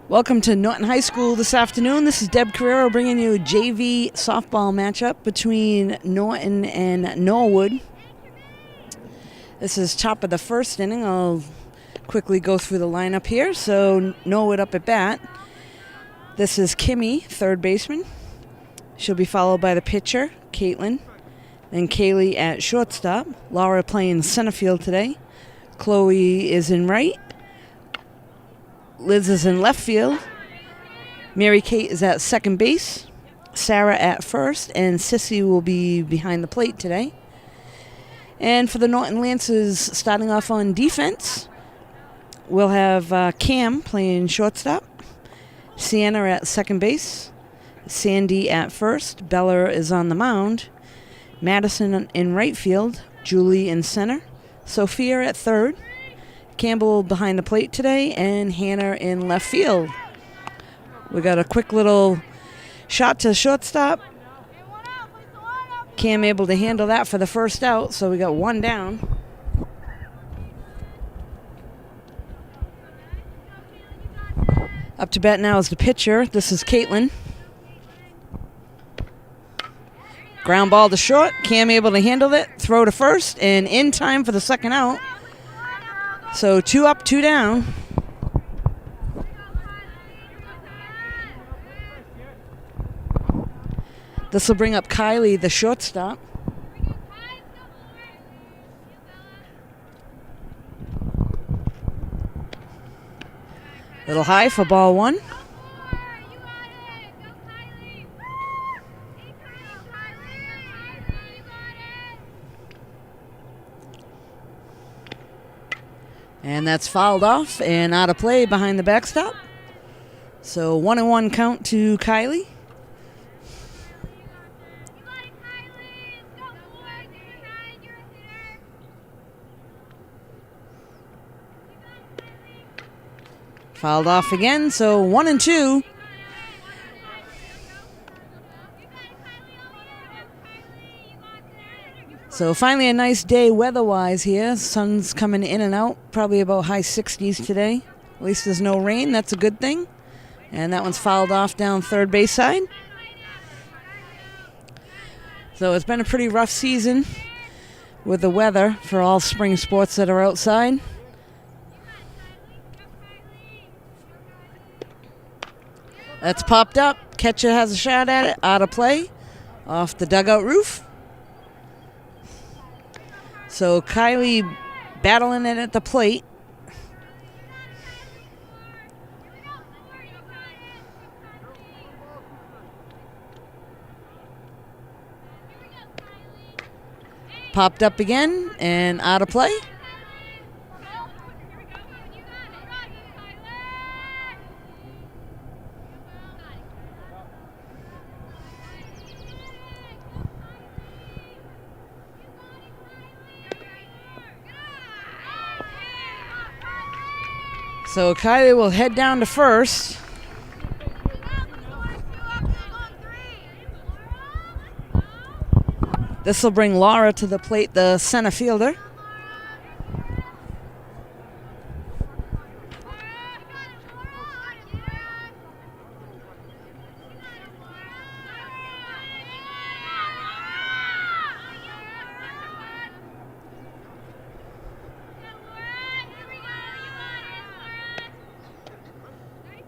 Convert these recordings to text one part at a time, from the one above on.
Welcome to Norton High School this afternoon. This is Deb Carrero bringing you a JV softball matchup between Norton and Norwood. This is top of the first inning. I'll quickly go through the lineup here. So Norwood up at bat. This is Kimmy, third baseman. She'll be followed by the pitcher, Caitlin. Then Kaylee at shortstop. Laura playing center field today. Chloe is in right. Liz is in left field. Mary Kate is at second base. Sarah at first. And Sissy will be behind the plate today. And for the Norton Lancers, starting off on defense, we'll have Cam playing shortstop. Sienna at second base. Sandy at first. Bella is on the mound. Madison in right field. Julie in center. Sophia at third. Campbell behind the plate today, and Hannah in left field. We got a quick little shot to shortstop. Cam able to handle that for the first out, so we got one down. Up to bat now is the pitcher. This is Caitlin. Ground ball to short. Cam able to handle it. Throw to first, and in time for the second out. So 2 up, 2 down. This will bring up Kylie, the shortstop. Little high for ball one. And that's fouled off and out of play behind the backstop. So 1-1 count to Kylie. Fouled off again, so 1-2. So finally a nice day weather-wise here. Sun's coming in and out, probably about high 60s today. At least there's no rain, that's a good thing. And that one's fouled off down third base side. So it's been a pretty rough season with the weather for all spring sports that are outside. That's popped up. Catcher has a shot at it, out of play, off the dugout roof. So Kylie battling it at the plate. Popped up again and out of play. So Kylie will head down to first. This will bring Laura to the plate, the center fielder.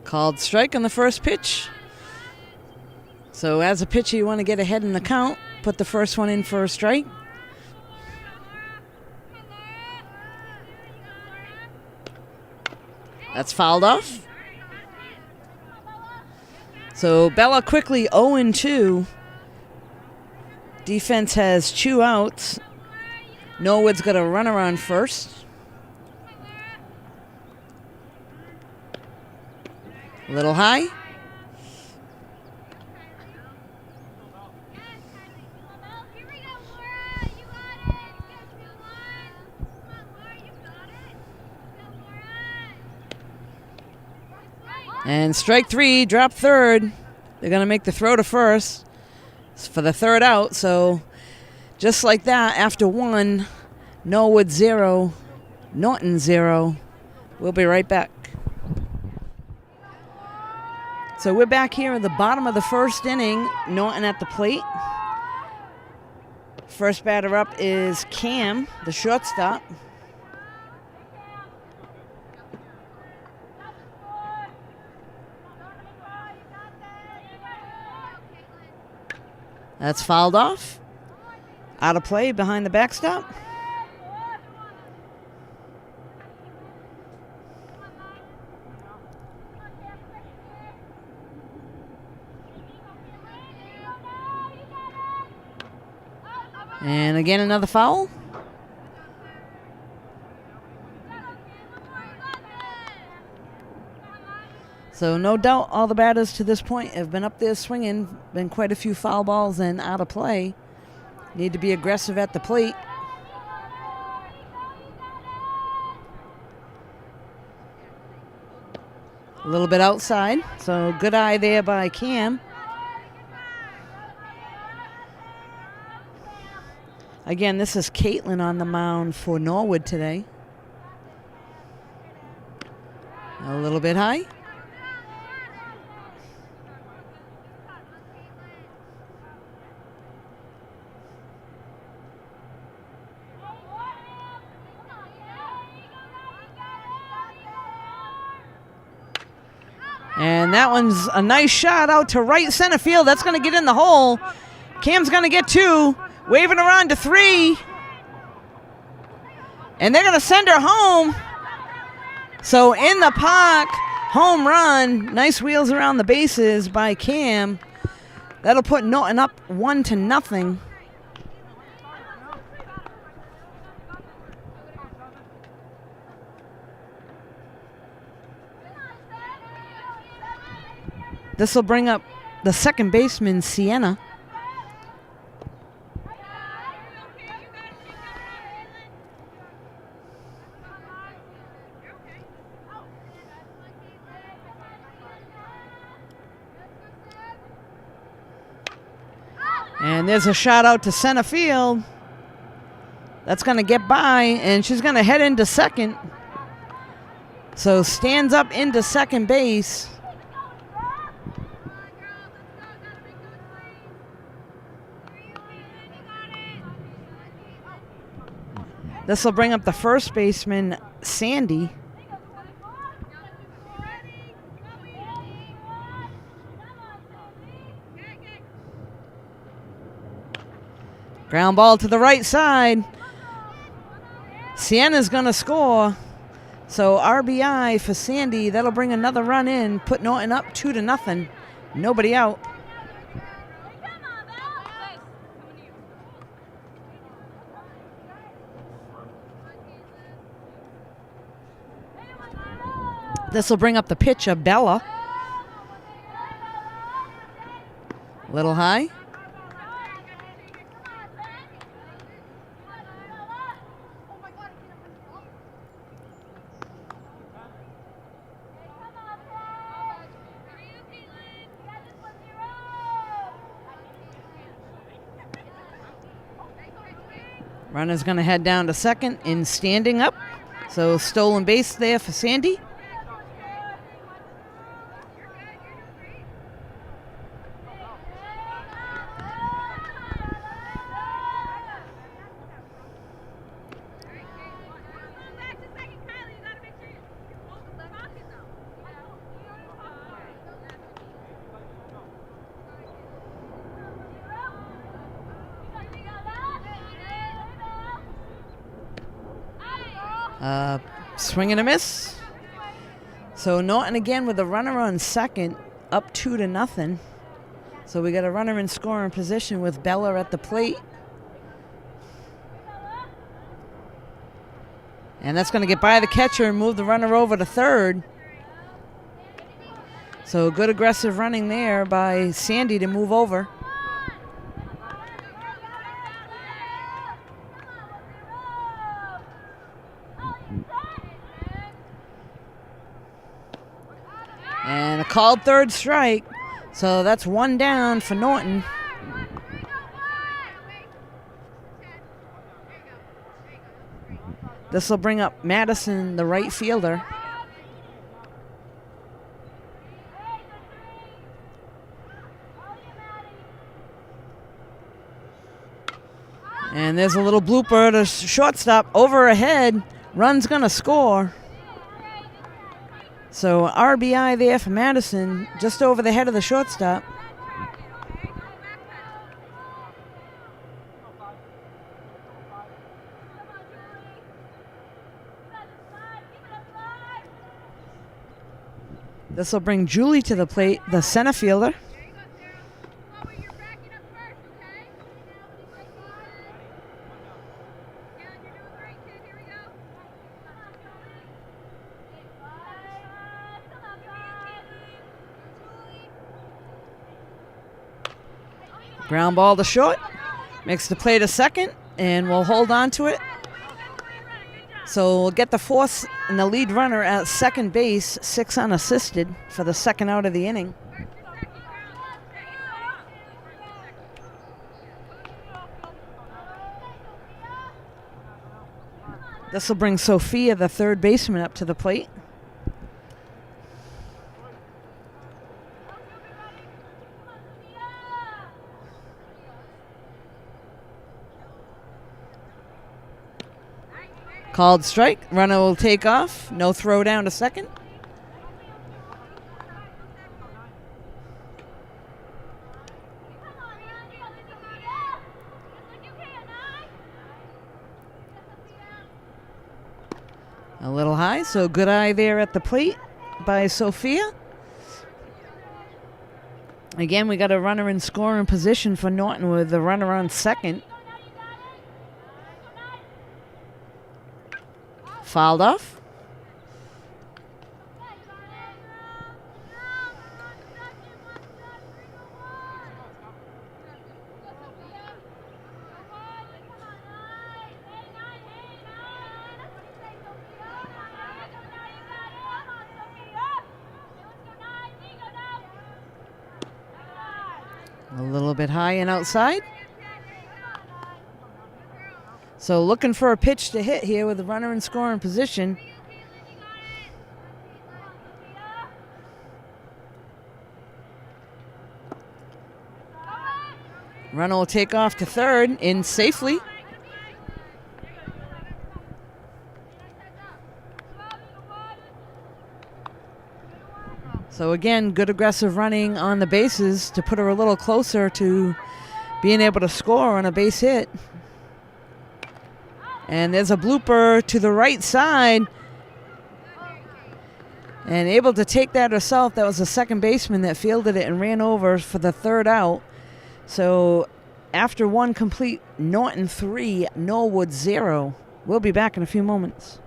Called strike on the first pitch. So as a pitcher, you want to get ahead in the count. Put the first one in for a strike. That's fouled off. So Bella quickly 0-2. Defense has 2 outs. Norwood's got a runner on first. A little high. And strike 3, drop third. They're going to make the throw to first for the third out. So just like that, after 1, Norwood 0, Norton 0. We'll be right back. So we're back here at the bottom of the first inning. Norton at the plate. First batter up is Cam, the shortstop. That's fouled off. Out of play behind the backstop. And again, another foul. So no doubt all the batters to this point have been up there swinging. Been quite a few foul balls and out of play. Need to be aggressive at the plate. A little bit outside. So good eye there by Cam. Again, this is Caitlin on the mound for Norwood today. A little bit high. And that one's a nice shot out to right center field. That's going to get in the hole. Cam's going to get two. Waving around to three. And they're going to send her home. So in the park, home run. Nice wheels around the bases by Cam. That'll put Norton up 1-0. This will bring up the second baseman, Sienna. And there's a shot out to center field. That's going to get by, and she's going to head into second. So stands up into second base. This will bring up the first baseman, Sandy. Ground ball to the right side. Sienna's going to score. So RBI for Sandy. That'll bring another run in. Put Norton up 2-0. Nobody out. This will bring up the pitcher, Bella. A little high. Runner's going to head down to second in standing up. So stolen base there for Sandy. Swing and a miss. So Norton again with a runner on second, up 2-0. So we got a runner in scoring position with Bella at the plate. And that's going to get by the catcher and move the runner over to third. So good aggressive running there by Sandy to move over. And a called third strike. So that's one down for Norton. This will bring up Madison, the right fielder. there's a little blooper to shortstop over ahead. Run's going to score. So RBI there for Madison, just over the head of the shortstop. This will bring Julie to the plate, the center fielder. Ground ball to short. Makes the play to second, and we'll hold on to it. So we'll get the fourth and the lead runner at second base, 6 unassisted for the second out of the inning. This will bring Sophia, the third baseman, up to the plate. Called strike. Runner will take off. No throw down to second. A little high, so good eye there at the plate by Sophia. Again, we got a runner in scoring position for Norton with the runner on second. Fouled off. A little bit high and outside. So looking for a pitch to hit here with the runner in scoring position. Runner will take off to third in safely. So again, good aggressive running on the bases to put her a little closer to being able to score on a base hit. And there's a blooper to the right side. And able to take that herself. That was the second baseman that fielded it and ran over for the third out. So after one complete, Norton 3, Norwood 0. We'll be back in a few moments.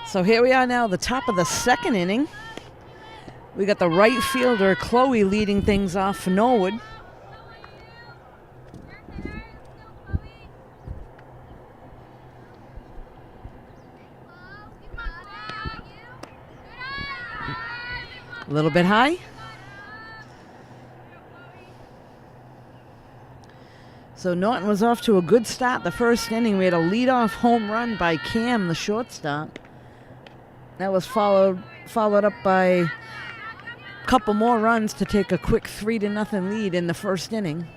So here we are now, the top of the second inning. We got the right fielder, Chloe, leading things off for Norwood. A little bit high. So Norton was off to a good start the first inning. We had a leadoff home run by Cam, the shortstop. That was followed up by a couple more runs to take a quick 3-0 lead in the first inning.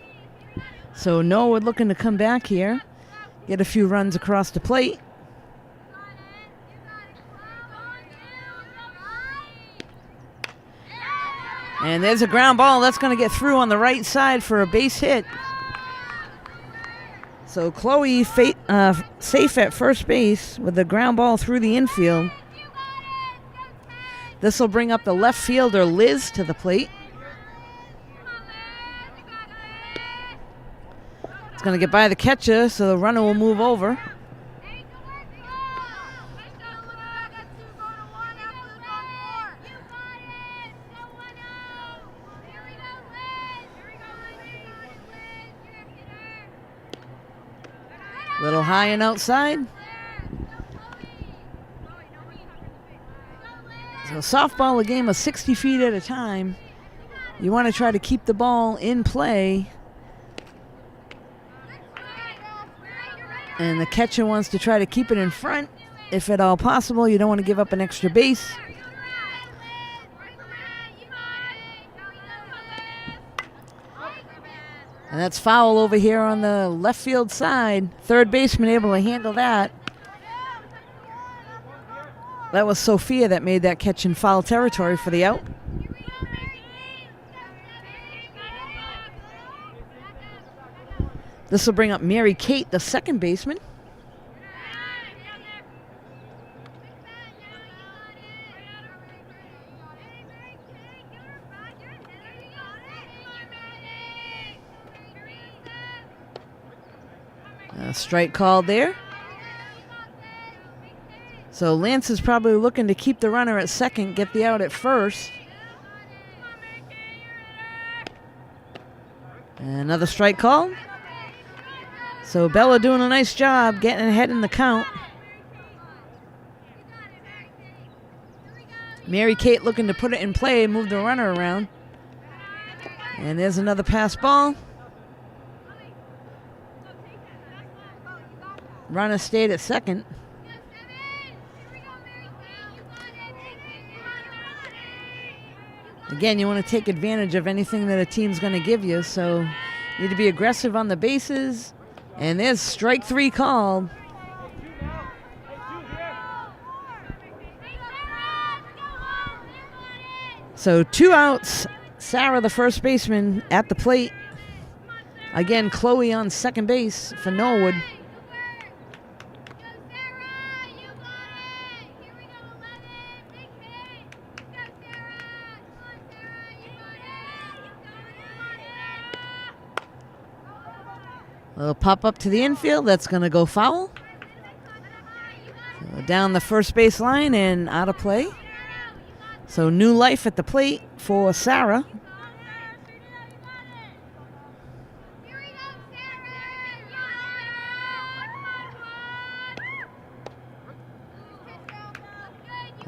So Norwood looking to come back here, get a few runs across the plate. And there's a ground ball that's going to get through on the right side for a base hit. So Chloe safe at first base with the ground ball through the infield. This will bring up the left fielder, Liz, to the plate. It's going to get by the catcher, so the runner will move over. Little high and outside. So softball, a game of 60 feet at a time. You want to try to keep the ball in play. And the catcher wants to try to keep it in front, if at all possible. You don't want to give up an extra base. And that's foul over here on the left field side. Third baseman able to handle that. That was Sophia that made that catch in foul territory for the out. This will bring up Mary Kate, the second baseman. Strike called there. So Lance is probably looking to keep the runner at second, get the out at first. And another strike call. So Bella doing a nice job getting ahead in the count. Mary Kate looking to put it in play, move the runner around. And there's another pass ball. Runner stayed at second. Again, you want to take advantage of anything that a team's going to give you, so you need to be aggressive on the bases. And there's strike three called. So 2 outs. Sarah, the first baseman, at the plate. Again, Chloe on second base for Norwood. A little pop up to the infield. That's going to go foul. So down the first base line and out of play. So new life at the plate for Sarah.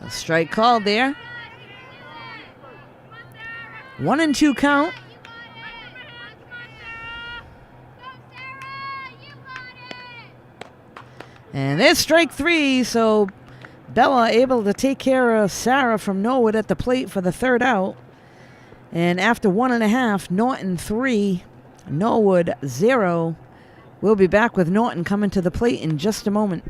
A strike called there. 1-2 count. And there's strike three, so Bella able to take care of Sarah from Norwood at the plate for the third out. And after 1.5, Norton 3, Norwood 0. We'll be back with Norton coming to the plate in just a moment.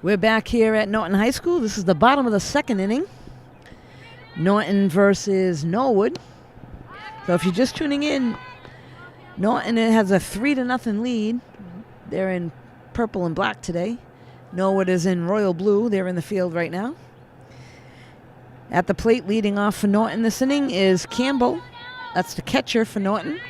We're back here at Norton High School. This is the bottom of the second inning. Norton versus Norwood. So if you're just tuning in, Norton has a 3-0 lead. They're in purple and black today. Norwood is in royal blue. They're in the field right now. At the plate leading off for Norton this inning is Campbell. That's the catcher for Norton.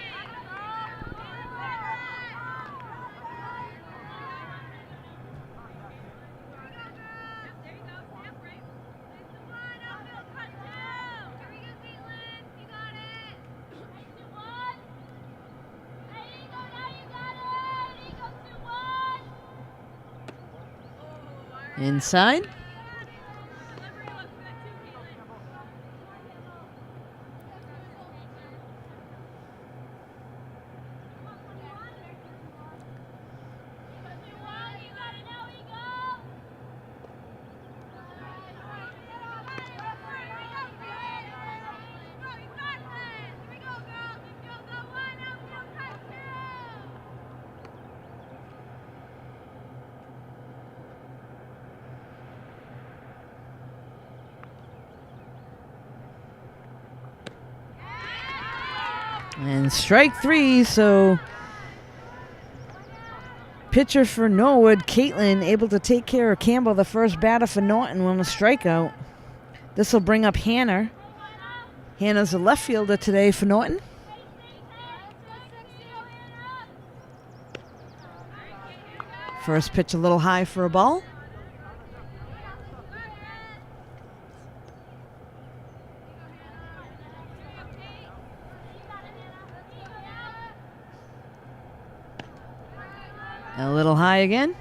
Inside. And strike three, so pitcher for Norwood, Caitlin, able to take care of Campbell, the first batter for Norton, on a strikeout. This will bring up Hannah. Hannah's a left fielder today for Norton. First pitch a little high for a ball. A little high again.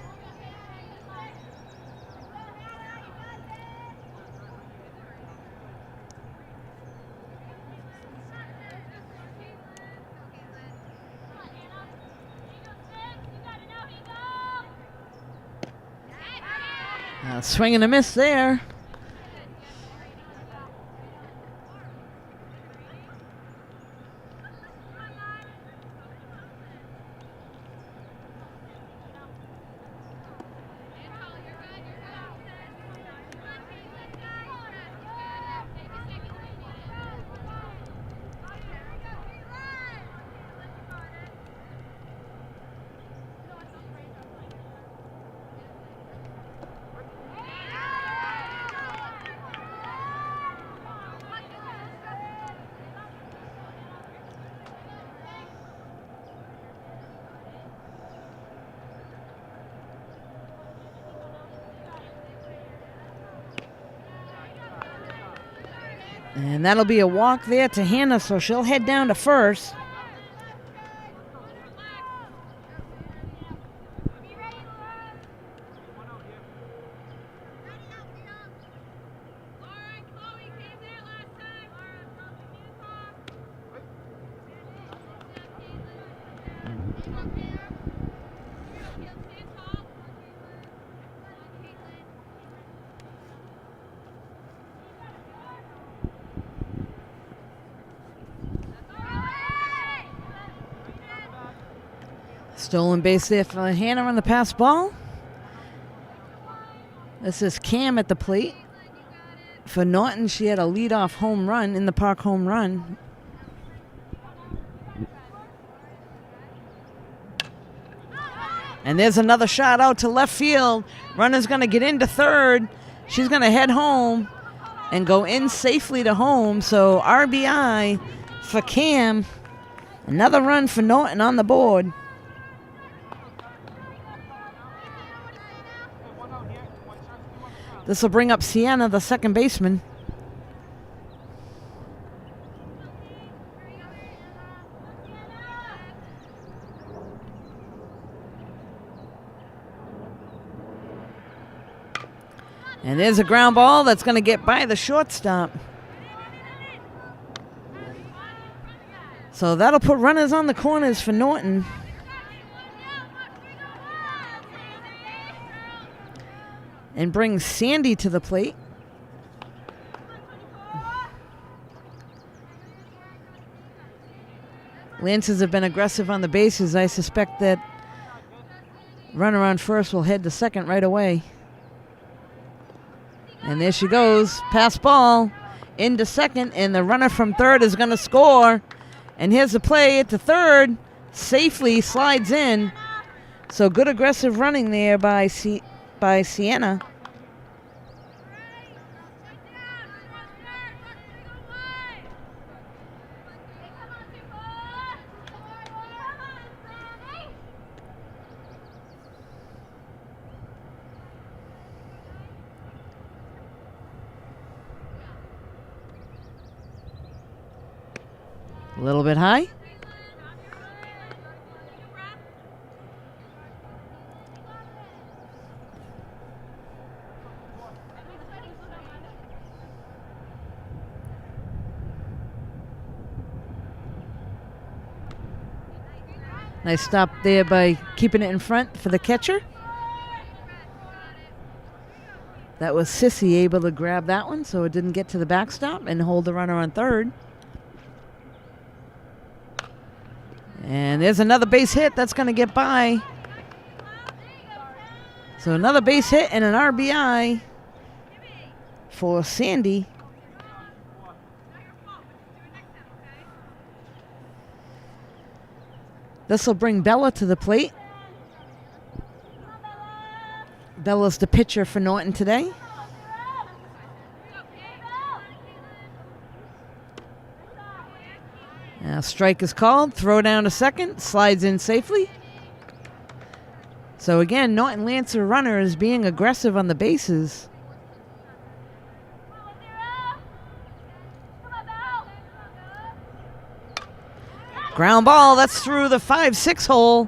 Swing and a miss there. And that'll be a walk there to Hannah, so she'll head down to first. Stolen base there for Hannah on the pass ball. This is Cam at the plate. For Norton, she had a leadoff home run, in the park home run. And there's another shot out to left field. Runner's going to get into third. She's going to head home and go in safely to home. So RBI for Cam. Another run for Norton on the board. This will bring up Sienna, the second baseman. And there's a ground ball that's going to get by the shortstop. So that'll put runners on the corners for Norton. And bring Sandy to the plate. Lancers have been aggressive on the bases. I suspect that runner on first will head to second right away. And there she goes. Pass ball into second, and the runner from third is going to score. And here's the play at the third. Safely slides in. So good aggressive running there by Sienna. A little bit high. Nice stop there by keeping it in front for the catcher. That was Sissy able to grab that one so it didn't get to the backstop and hold the runner on third. And there's another base hit that's going to get by. So another base hit and an RBI for Sandy. This will bring Bella to the plate. Bella's the pitcher for Norton today. Now strike is called. Throw down to second. Slides in safely. So again, Norton Lancer runner is being aggressive on the bases. Ground ball, that's through the 5-6 hole.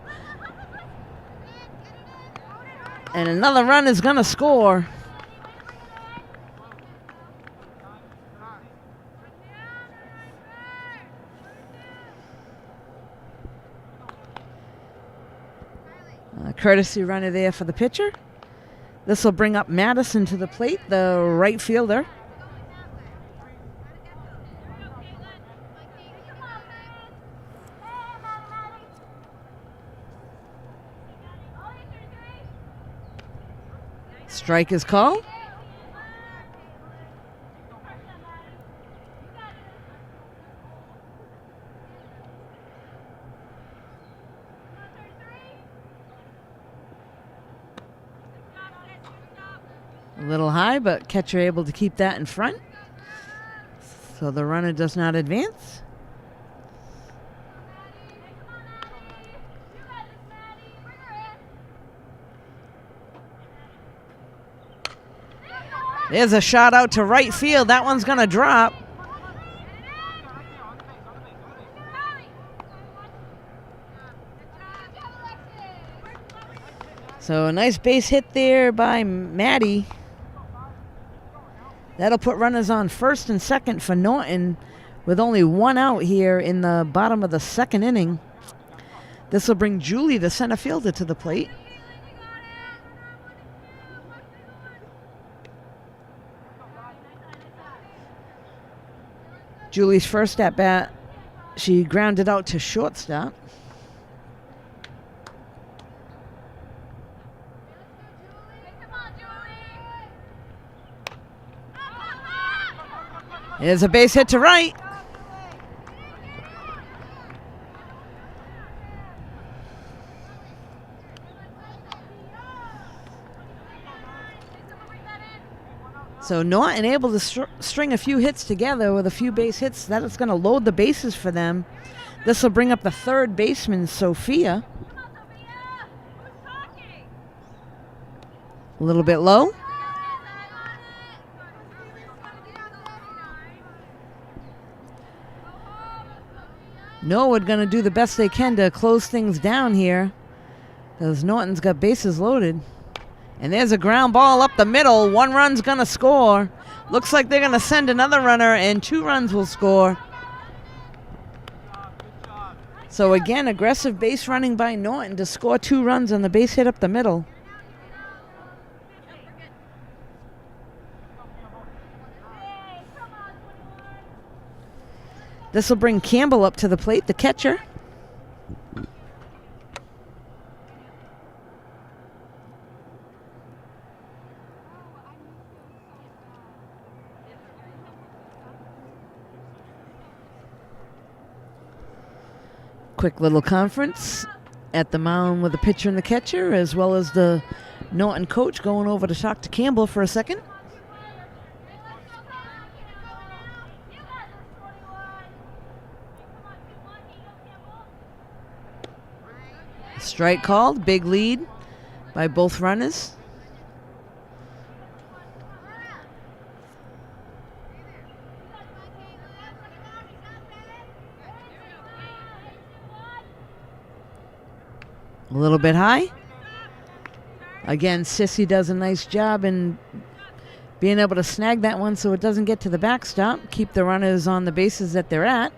And another run is going to score. Courtesy runner there for the pitcher. This will bring up Madison to the plate, the right fielder. Strike is called. A little high, but catcher able to keep that in front. So the runner does not advance. There's a shot out to right field. That one's going to drop. So a nice base hit there by Maddie. That'll put runners on first and second for Norton with only one out here in the bottom of the second inning. This will bring Julie, the center fielder, to the plate. Julie's first at bat, she grounded out to shortstop. There's a base hit to right. So Norton able to string a few hits together with a few base hits. That is going to load the bases for them. This will bring up the third baseman, Sophia. A little bit low. Norwood going to do the best they can to close things down here, because Norton's got bases loaded. And there's a ground ball up the middle. One run's going to score. Looks like they're going to send another runner, and 2 runs will score. So again, aggressive base running by Norton to score 2 runs on the base hit up the middle. This will bring Campbell up to the plate, the catcher. Quick little conference at the mound with the pitcher and the catcher, as well as the Norton coach going over to talk to Campbell for a second. Strike called, big lead by both runners. A little bit high. Again, Sissy does a nice job in being able to snag that one so it doesn't get to the backstop. Keep the runners on the bases that they're at.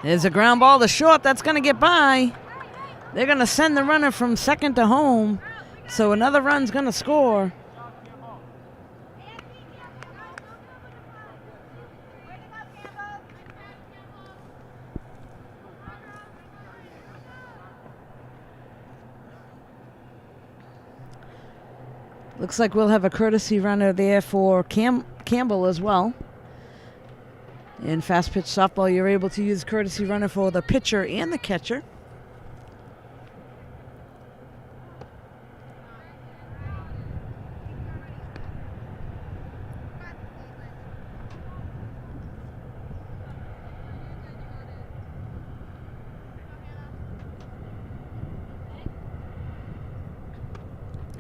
There's a ground ball to short. That's going to get by. They're going to send the runner from second to home. So another run's going to score. Looks like we'll have a courtesy runner there for Campbell as well. In fast pitch softball, you're able to use courtesy runner for the pitcher and the catcher.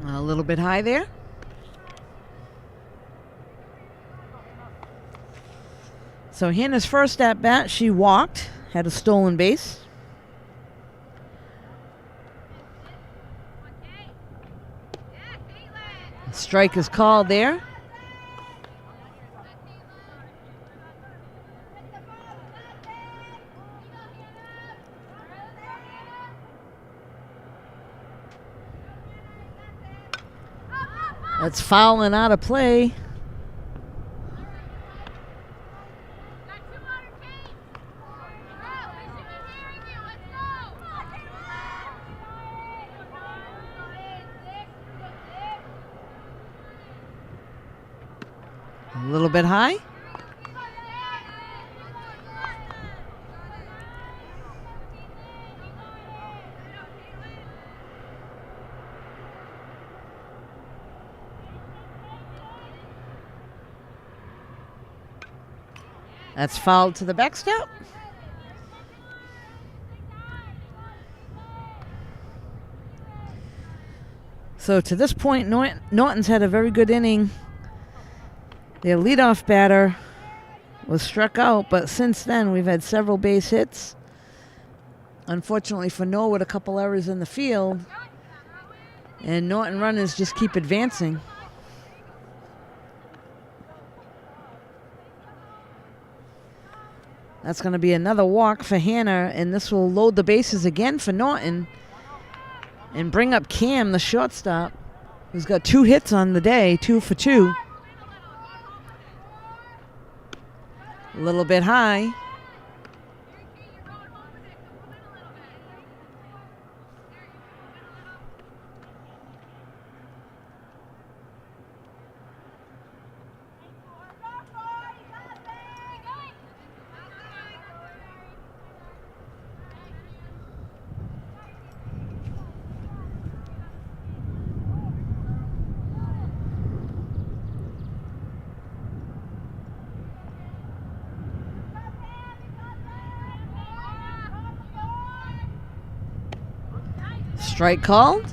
A little bit high there. So Hannah's first at bat, she walked, had a stolen base. Strike is called there. That's foul and out of play. A little bit high. That's fouled to the backstop. So to this point, Norton's had a very good inning. Their leadoff batter was struck out, but since then we've had several base hits. Unfortunately for Norwood, a couple errors in the field. And Norton runners just keep advancing. That's going to be another walk for Hannah, and this will load the bases again for Norton and bring up Cam, the shortstop, who's got 2 hits on the day, 2 for 2. A little bit high. Strike called.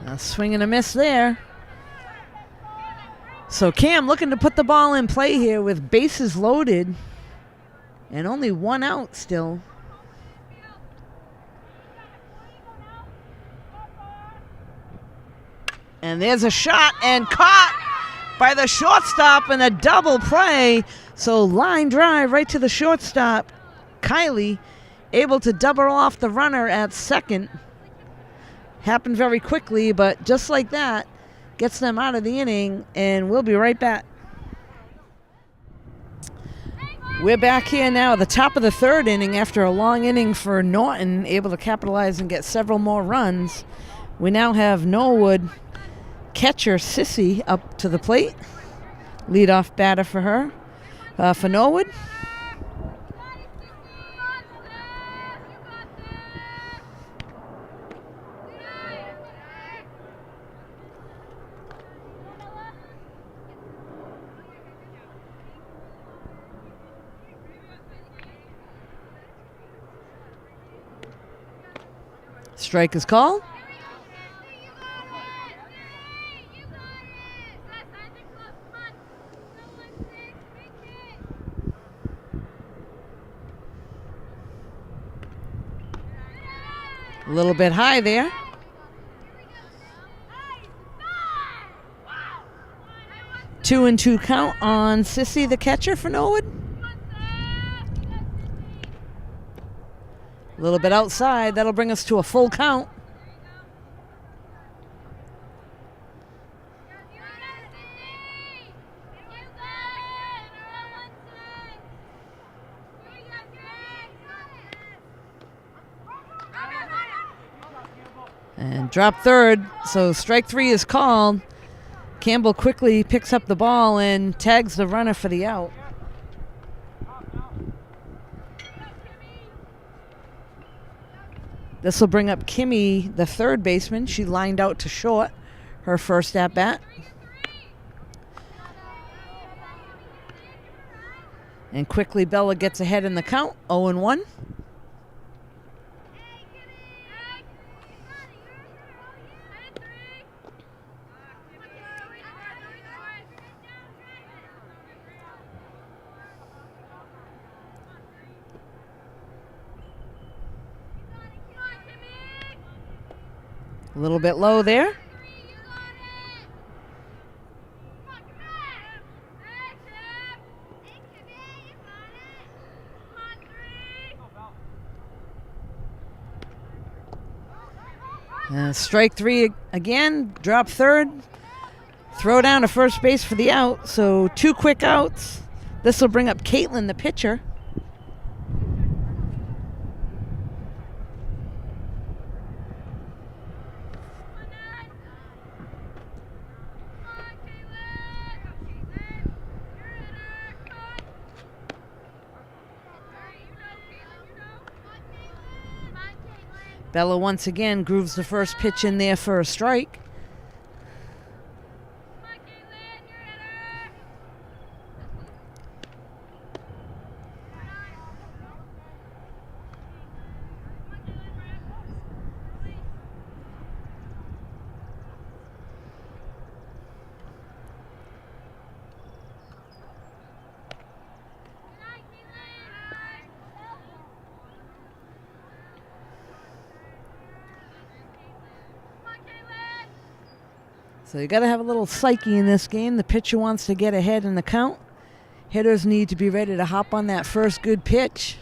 A swing and a miss there. So Cam looking to put the ball in play here with bases loaded and only 1 out still. And there's a shot and caught by the shortstop in a double play. So line drive right to the shortstop. Kylie able to double off the runner at second. Happened very quickly, but just like that, gets them out of the inning, and we'll be right back. We're back here now at the top of the 3rd inning after a long inning for Norton, able to capitalize and get several more runs. We now have Norwood catcher Sissy up to the plate. Leadoff batter for her, for Norwood. Strike is called. A little bit high there. Two and two count on Sissy, the catcher for Norwood. A little bit outside. That'll bring us to a full count. And drop third, so strike 3 is called. Campbell quickly picks up the ball and tags the runner for the out. This will bring up Kimmy, the third baseman. She lined out to short, her first at bat. And quickly Bella gets ahead in the count, 0-1. A little bit low there. Strike 3 again, drop third, throw down to first base for the out. So 2 quick outs. This will bring up Caitlin, the pitcher. Bella once again grooves the first pitch in there for a strike. So you got to have a little psyche in this game. The pitcher wants to get ahead in the count. Hitters need to be ready to hop on that first good pitch.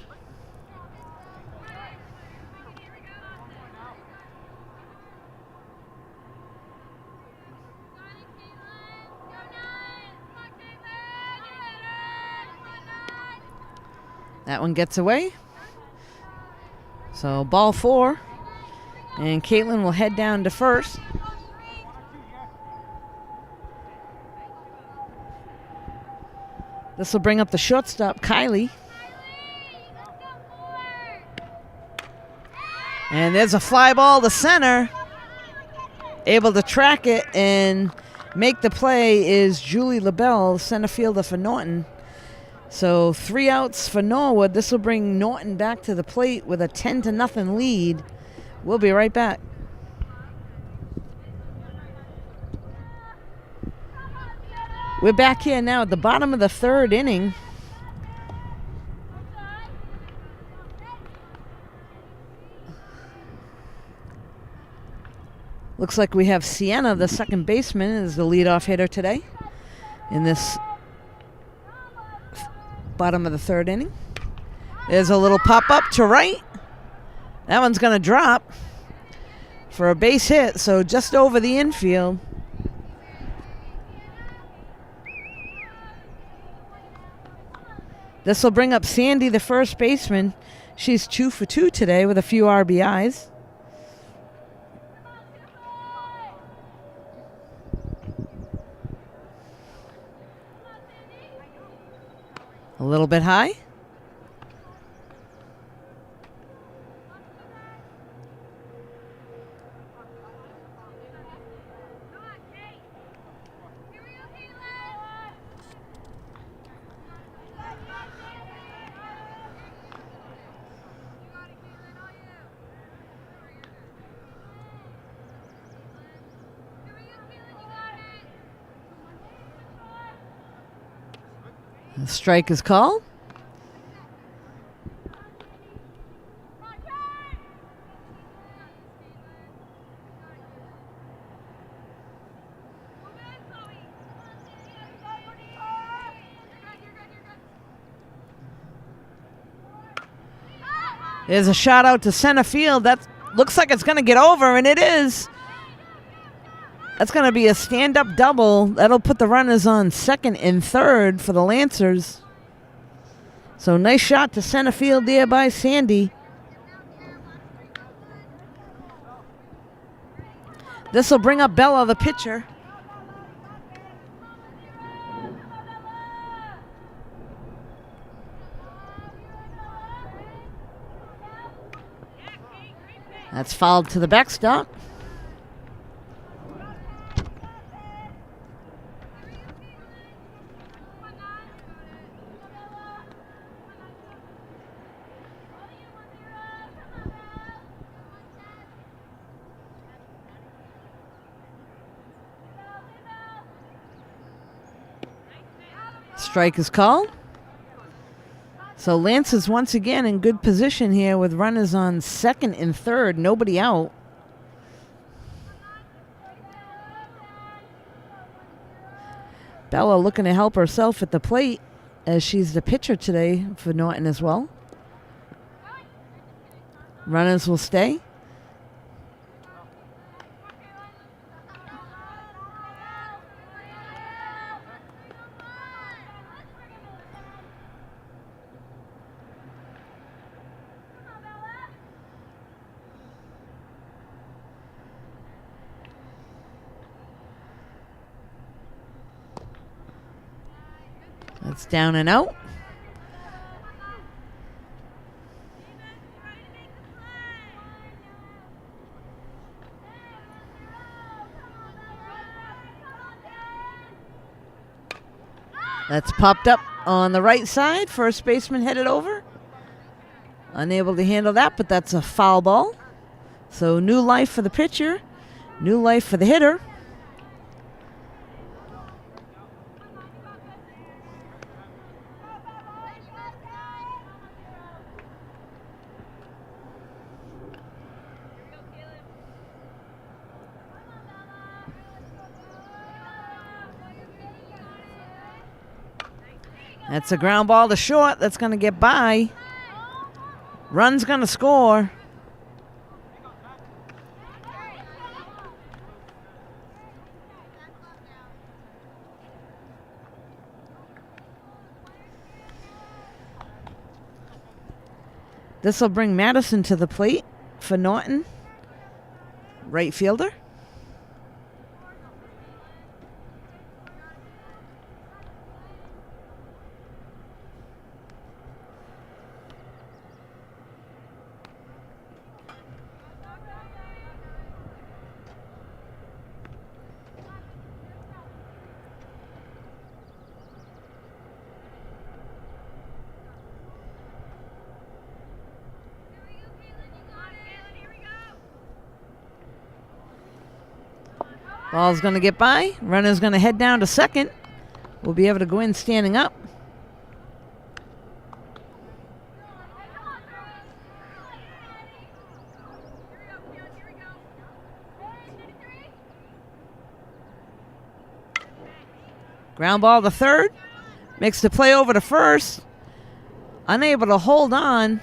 That one gets away. So ball 4. And Caitlin will head down to first. This will bring up the shortstop, Kylie. And there's a fly ball to center. Able to track it and make the play is Julie LaBelle, center fielder for Norton. So 3 outs for Norwood. This will bring Norton back to the plate with a 10-0 lead. We'll be right back. We're back here now at the bottom of the 3rd inning. Looks like we have Sienna, the second baseman, as the leadoff hitter today in this bottom of the 3rd inning. There's a little pop-up to right. That one's going to drop for a base hit, so just over the infield. This will bring up Sandy, the first baseman. She's 2 for 2 today with a few RBIs. A little bit high. The strike is called. There's a shot out to center field. That looks like it's going to get over, and it is. That's going to be a stand-up double. That'll put the runners on second and third for the Lancers. So nice shot to center field there by Sandy. This will bring up Bella, the pitcher. That's fouled to the backstop. Strike is called. So Lance is once again in good position here with runners on second and third, nobody out. Bella looking to help herself at the plate as she's the pitcher today for Norton as well. Runners will stay. That's down and out. That's popped up on the right side. First baseman headed over. Unable to handle that, but that's a foul ball. So new life for the pitcher, new life for the hitter. That's a ground ball to short. That's going to get by. Run's going to score. This will bring Madison to the plate for Norton, right fielder. Ball's going to get by. Runner's going to head down to second. We'll be able to go in standing up. Ground ball to third. Makes the play over to first. Unable to hold on.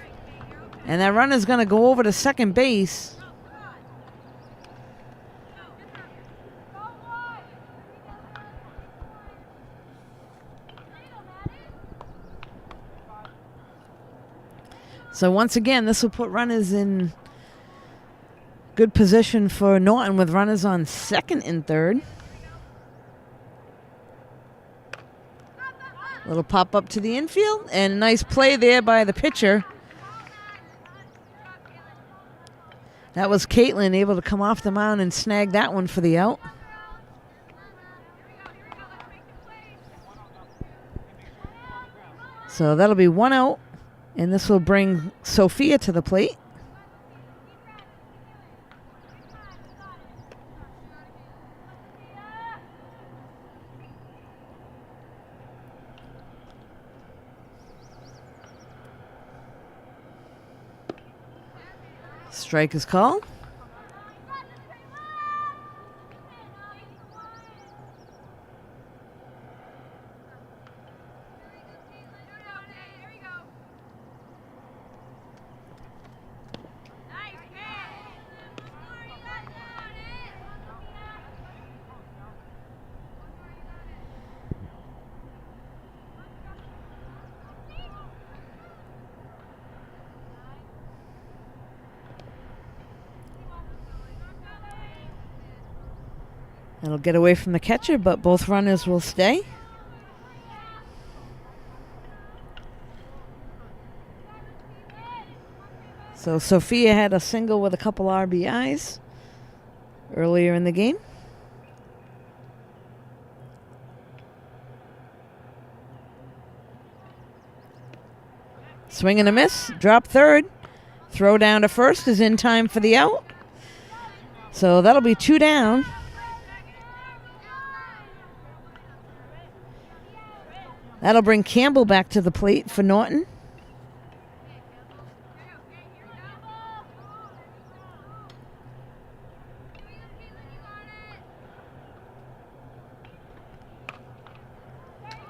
And that runner's going to go over to second base. So once again, this will put runners in good position for Norton with runners on second and third. Little pop up to the infield and a nice play there by the pitcher. That was Caitlin able to come off the mound and snag that one for the out. So that'll be one out. And this will bring Sophia to the plate. Strike is called. It'll get away from the catcher, but both runners will stay. So Sophia had a single with a couple RBIs earlier in the game. Swing and a miss, drop third. Throw down to first is in time for the out. So that'll be two down. That'll bring Campbell back to the plate for Norton.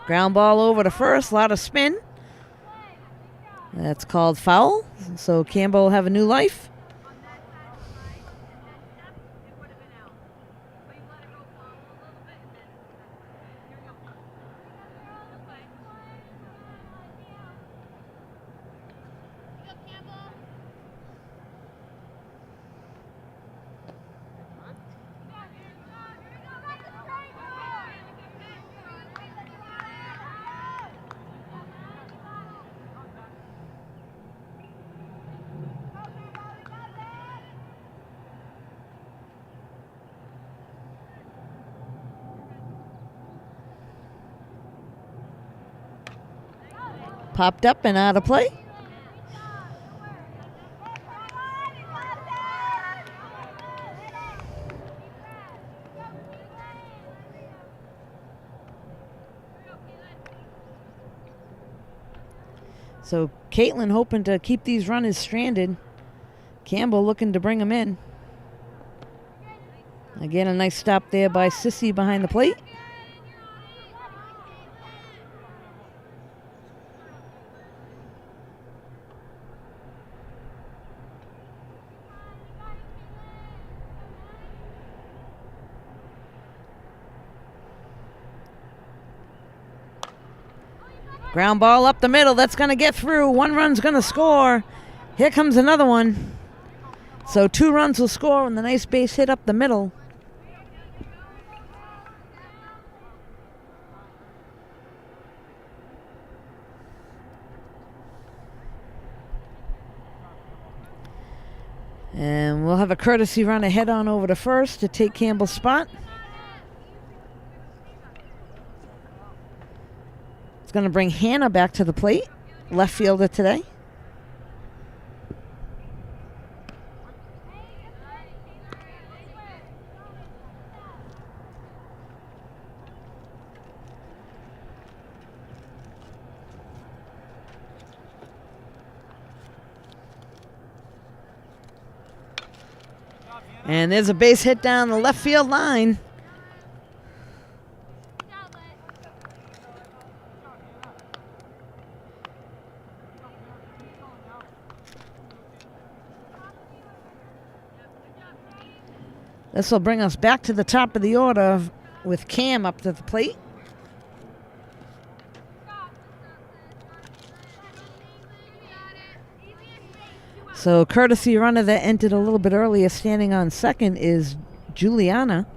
Ground ball over to first, a lot of spin. That's called foul, so Campbell will have a new life. Popped up and out of play. So Caitlin hoping to keep these runners stranded. Campbell looking to bring them in. Again, a nice stop there by Sissy behind the plate. Ground ball up the middle. That's going to get through. One run's going to score. Here comes another one. So 2 runs will score on the nice base hit up the middle. And we'll have a courtesy run ahead on over to first to take Campbell's spot. It's going to bring Hannah back to the plate, left fielder today. And there's a base hit down the left field line. This will bring us back to the top of the order with Cam up to the plate. So courtesy runner that entered a little bit earlier standing on second is Juliana.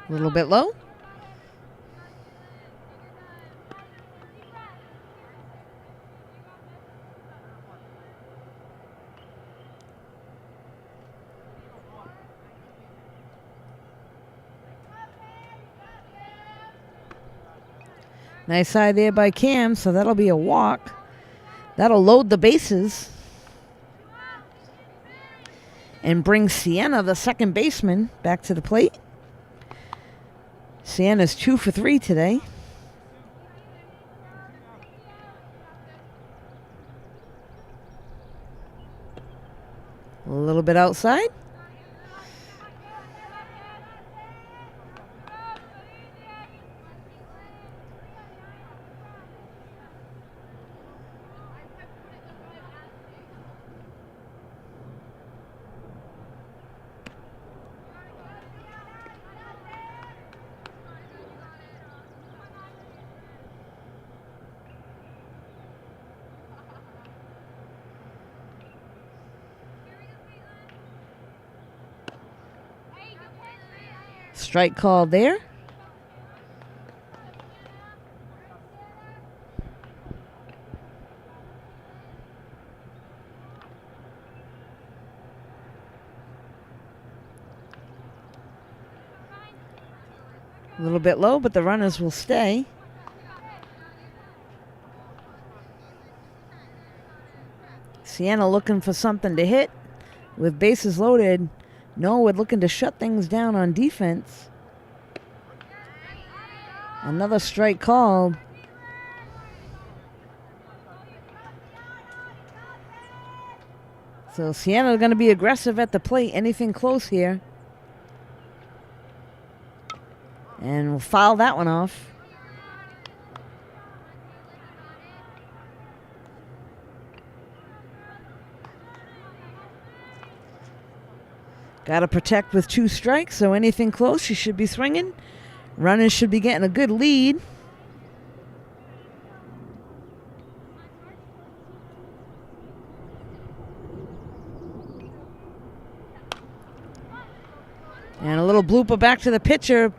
A little bit low. Nice eye there by Cam, so that'll be a walk. That'll load the bases and bring Sienna, the second baseman, back to the plate. Sienna's 2 for 3 today. A little bit outside. Strike call there. A little bit low, but the runners will stay. Sienna looking for something to hit. With bases loaded, Norwood looking to shut things down on defense. Another strike called. So Sienna going to be aggressive at the plate. Anything close here. And we'll foul that one off. Got to protect with 2 strikes, so anything close, she should be swinging. Runners should be getting a good lead. And a little blooper back to the pitcher.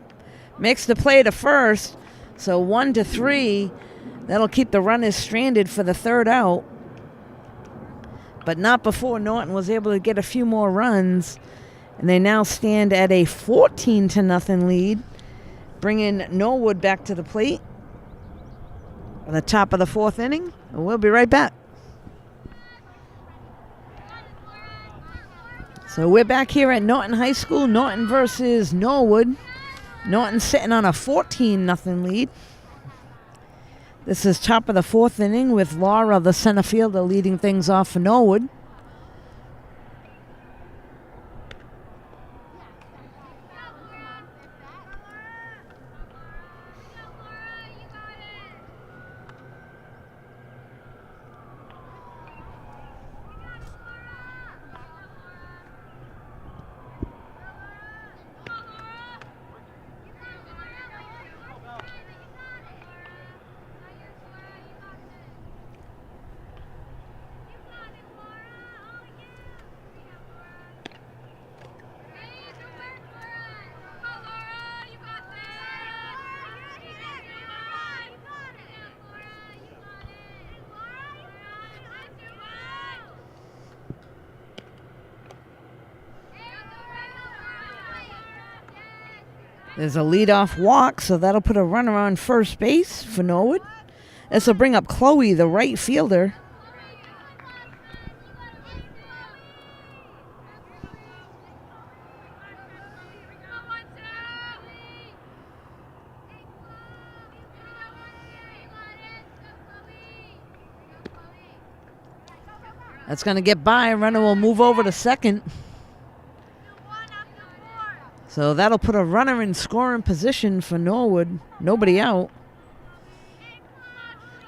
Makes the play to first. So 1-3. That'll keep the runners stranded for the third out. But not before Norton was able to get a few more runs. And they now stand at a 14-0 lead. Bringing Norwood back to the plate. At the top of the fourth inning. And we'll be right back. So we're back here at Norton High School. Norton versus Norwood. Norton sitting on a 14-0 lead. This is top of the fourth inning with Laura, the center fielder, leading things off for Norwood. There's a leadoff walk, so that'll put a runner on first base for Norwood. This will bring up Chloe, the right fielder. That's going to get by. Runner will move over to second. So that'll put a runner in scoring position for Norwood. Nobody out.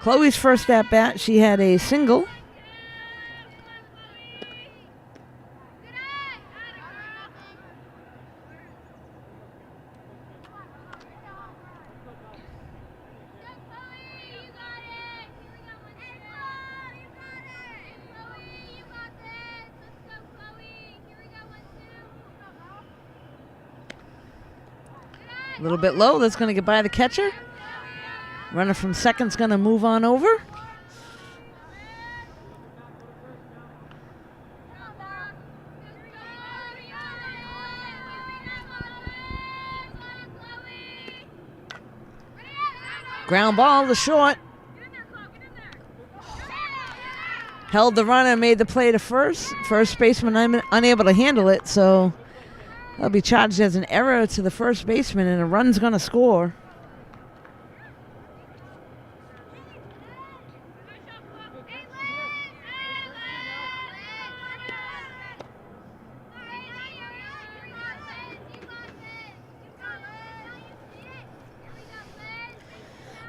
Chloe's first at bat, she had a single. A little bit low. That's going to get by the catcher. Runner from second's going to move on over. Ground ball to short. Held the runner, made the play to first. First baseman unable to handle it, so that'll be charged as an error to the first baseman, and a run's going to score.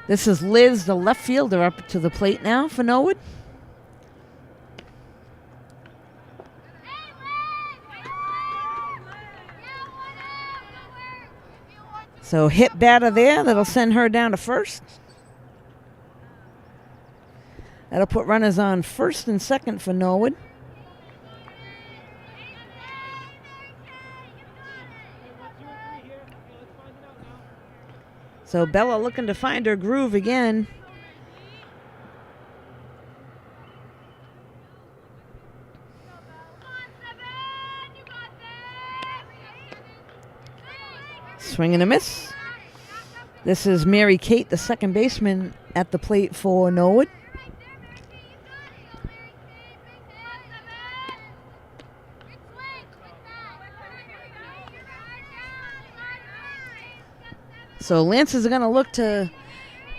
This is Liz, the left fielder, up to the plate now for Norwood. So hit batter there. That'll send her down to first. That'll put runners on first and second for Norwood. So Bella looking to find her groove again. Swing and a miss. This is Mary Kate, the second baseman, at the plate for Norwood. So Lancers are going to look to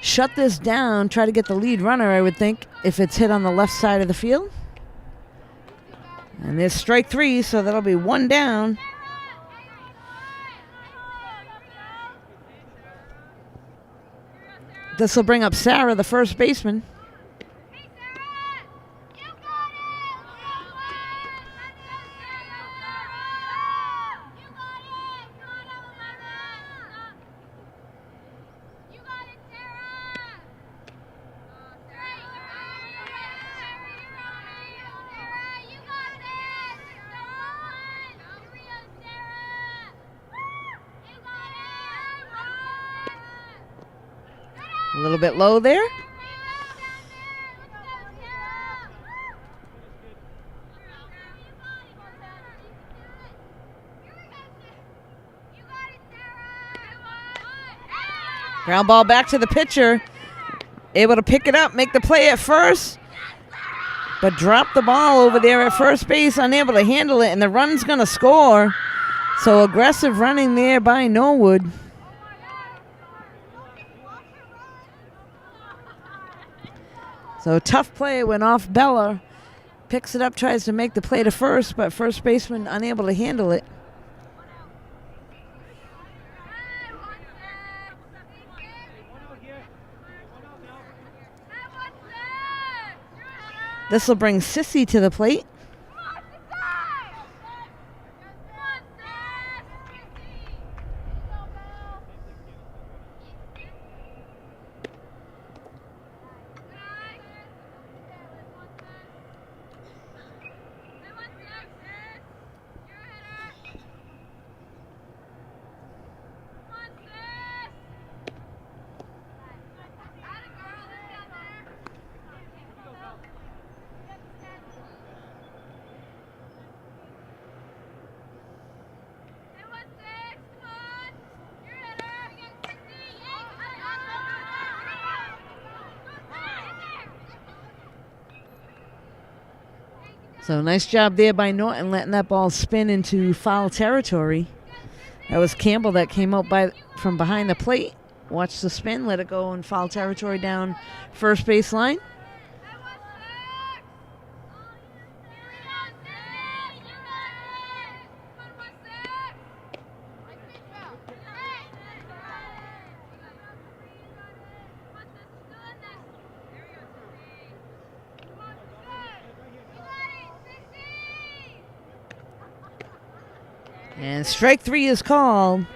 shut this down, try to get the lead runner, I would think, if it's hit on the left side of the field. And there's strike three, so that'll be one down. This will bring up Sarah, the first baseman. A little bit low there. Ground ball back to the pitcher. Able to pick it up, make the play at first, but drop the ball over there at first base, unable to handle it, and the run's going to score. So aggressive running there by Norwood. So tough play went off Bella. Picks it up, tries to make the play to first, but first baseman unable to handle it. This will bring Sissy to the plate. So nice job there by Norton letting that ball spin into foul territory. That was Campbell that came out from behind the plate. Watched the spin, let it go in foul territory down first base line. And strike three is called.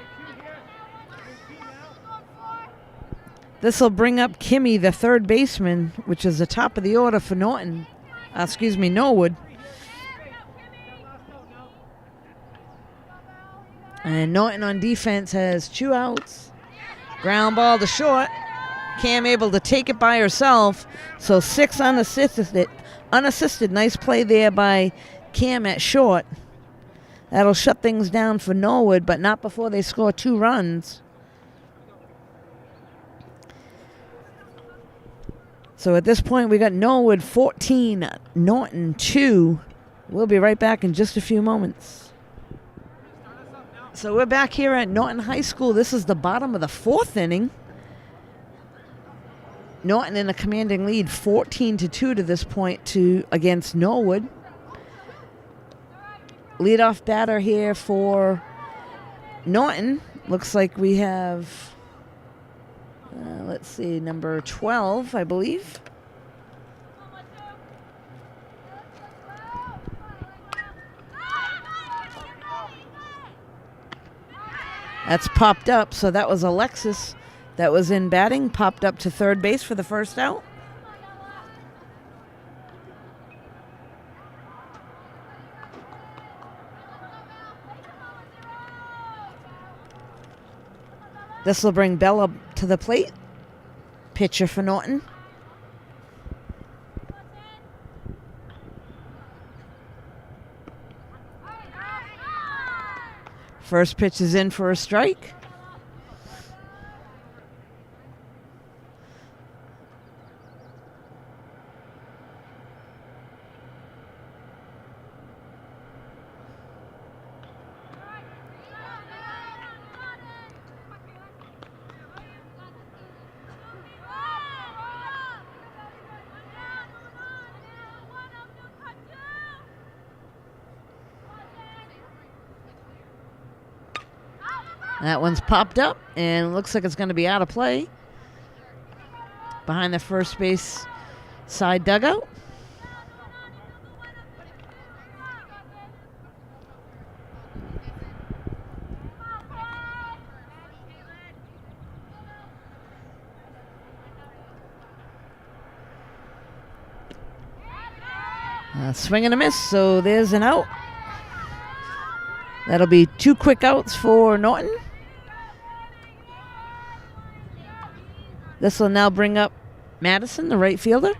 This will bring up Kimmy, the third baseman, which is the top of the order for Norwood. And Norton on defense has 2 outs. Ground ball to short. Cam able to take it by herself. So 6 unassisted. Nice play there by Cam at short. That'll shut things down for Norwood, but not before they score 2 runs. So at this point, we got Norwood 14, Norton 2. We'll be right back in just a few moments. So we're back here at Norton High School. This is the bottom of the 4th inning. Norton in a commanding lead, 14-2 to this point against Norwood. Leadoff batter here for Norton. Looks like we have, let's see, number 12, I believe. That's popped up, so that was Alexis that was in batting, popped up to third base for the first out. This will bring Bella to the plate. Pitcher for Norton. First pitch is in for a strike. That one's popped up and looks like it's going to be out of play behind the first base side dugout. Swing and a miss, so there's an out. That'll be 2 quick outs for Norton. This will now bring up Madison, the right fielder.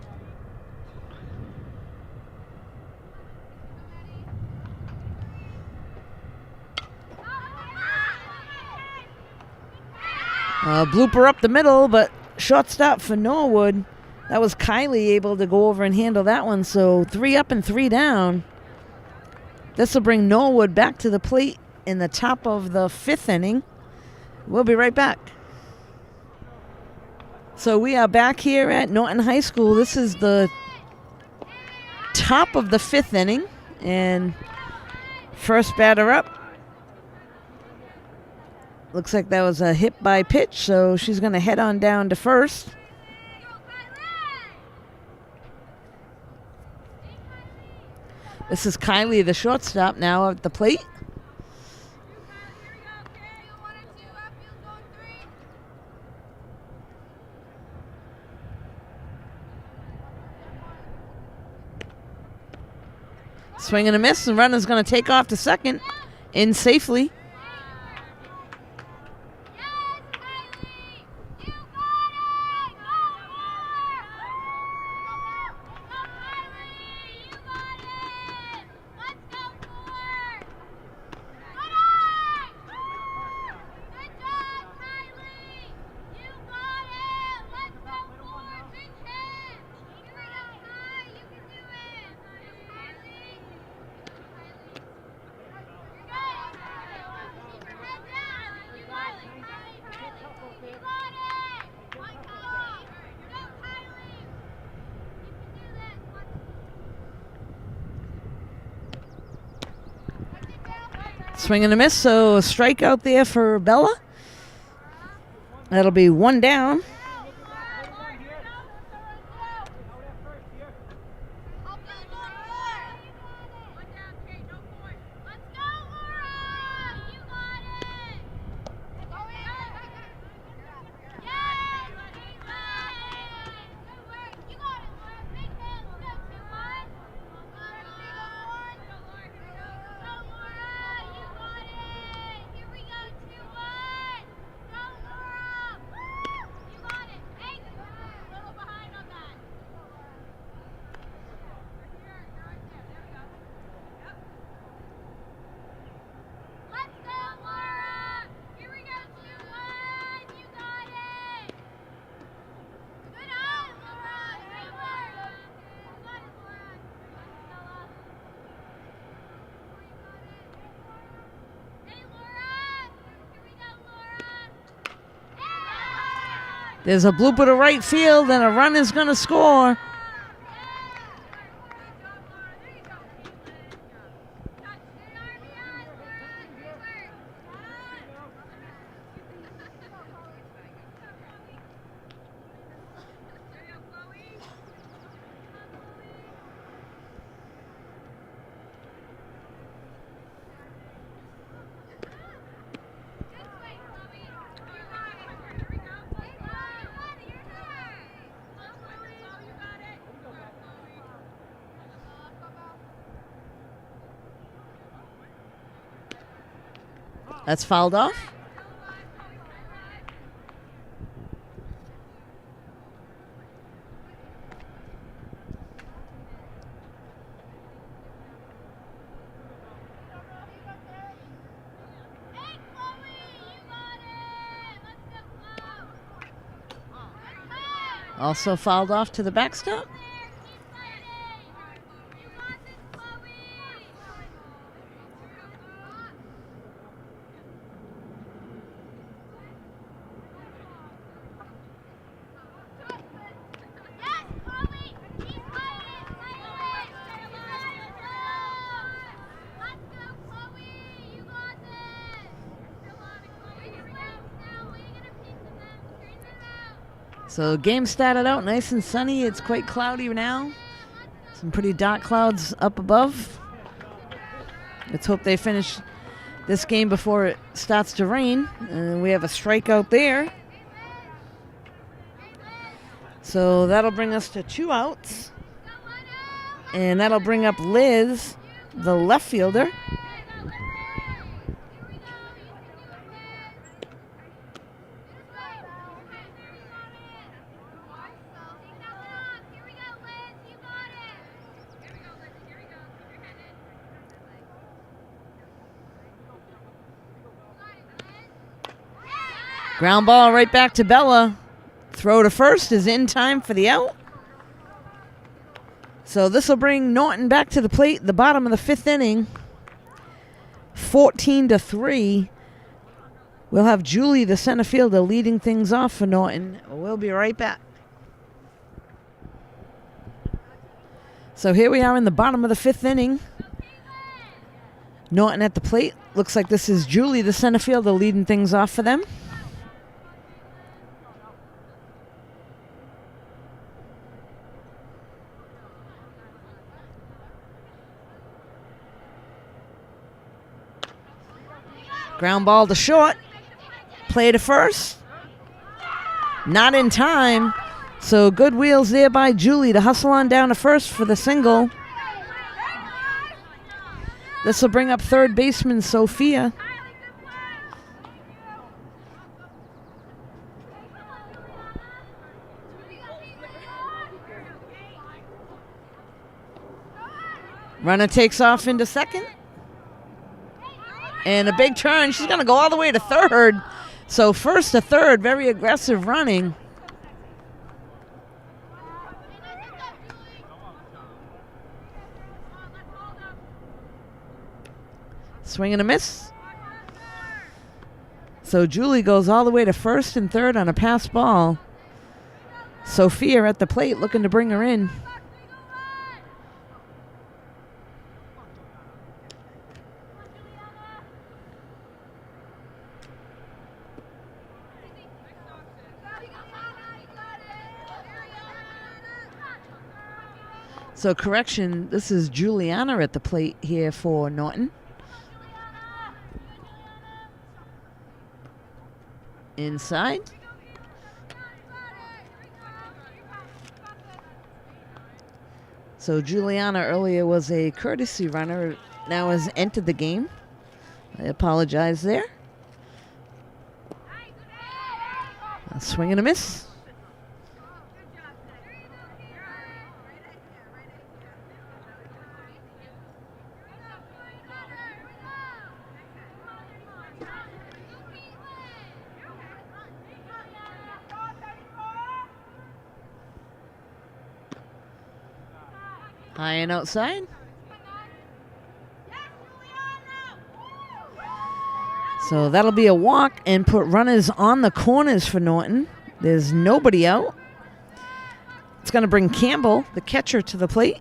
Blooper up the middle, but shortstop for Norwood. That was Kylie able to go over and handle that one. So 3 up and 3 down. This will bring Norwood back to the plate in the top of the 5th inning. We'll be right back. So we are back here at Norton High School. This is the top of the 5th inning. And first batter up. Looks like that was a hit by pitch, so she's going to head on down to first. This is Kylie, the shortstop, now at the plate. Swing and a miss. The runner's going to take off to second. In safely. Swing and a miss, so a strikeout there for Bella. That'll be 1 down. There's a blooper to right field, and a run is going to score. That's fouled off. Also fouled off to the backstop. So game started out nice and sunny. It's quite cloudy now. Some pretty dark clouds up above. Let's hope they finish this game before it starts to rain. And we have a strikeout there. So that'll bring us to 2 outs. And that'll bring up Liz, the left fielder. Ground ball right back to Bella. Throw to first is in time for the out. So this will bring Norton back to the plate, the bottom of the fifth inning. 14-3. We'll have Julie, the center fielder, leading things off for Norton. We'll be right back. So here we are in the bottom of the fifth inning. Norton at the plate. Looks like this is Julie, the center fielder, leading things off for them. Ground ball to short. Play to first. Not in time. So good wheels there by Julie to hustle on down to first for the single. This will bring up third baseman Sophia. Runner takes off into second. And a big turn. She's going to go all the way to third. So first to third, very aggressive running. Swing and a miss. So Julie goes all the way to first and third on a pass ball. Sophia at the plate looking to bring her in. So correction, this is Juliana at the plate here for Norton. Inside. So Juliana earlier was a courtesy runner, now has entered the game. I apologize there. A swing and a miss. High and outside. So that'll be a walk and put runners on the corners for Norton. There's nobody out. It's going to bring Campbell, the catcher, to the plate.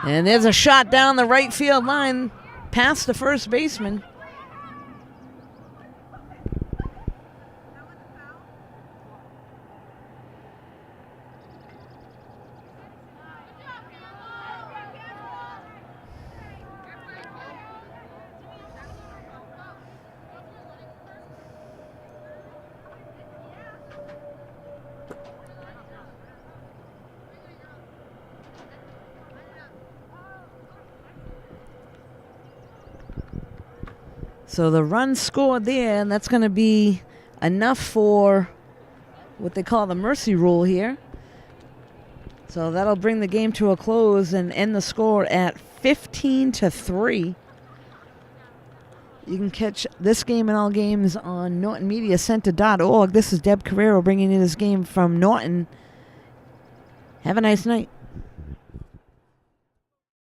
And there's a shot down the right field line past the first baseman. So the run scored there, and that's going to be enough for what they call the mercy rule here. So that'll bring the game to a close and end the score at 15-3. You can catch this game and all games on NortonMediaCenter.org. This is Deb Carrero bringing you this game from Norton. Have a nice night.